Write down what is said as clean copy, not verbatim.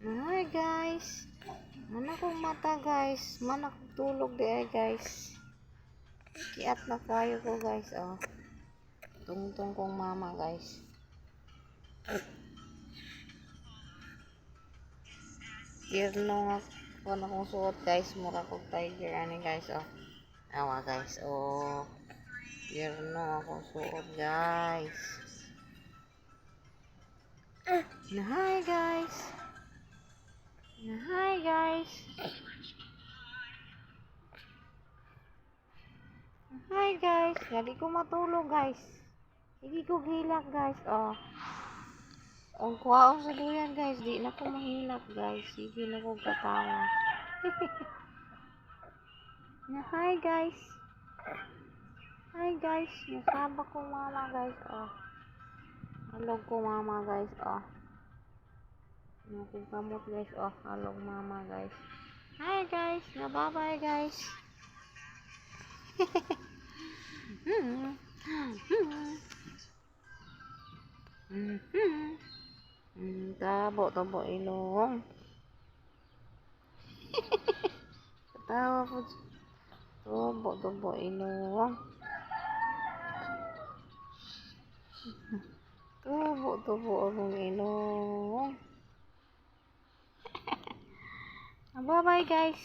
Hi guys. Mana kong mata guys. Mana kong tulog di ay guys. Kiat na kayo ko guys. Oh. Tungtong kong mama guys. Tierno nga ko na kong suot guys. Mura kong tiger ani guys. Oh. Awa guys. Oh. Tierno akong suot guys. Hi guys. Hi guys. Hi guys. Hindi ko matulog guys. Hindi ko hilak guys. Oh. Ang kuwaon sa duyan guys. Di na ko mahilak guys. Sige na ko katawa. Hi guys. Hi guys. Nasaba ko mama guys. Oh. Halog ko mama guys. Oh. Nakukamot guys. Oh. Halog mama guys. Hi guys. Nababay guys. Tabo ilong. Katawa po. Tabo ilong. Tabo akong ilong. Bye bye guys.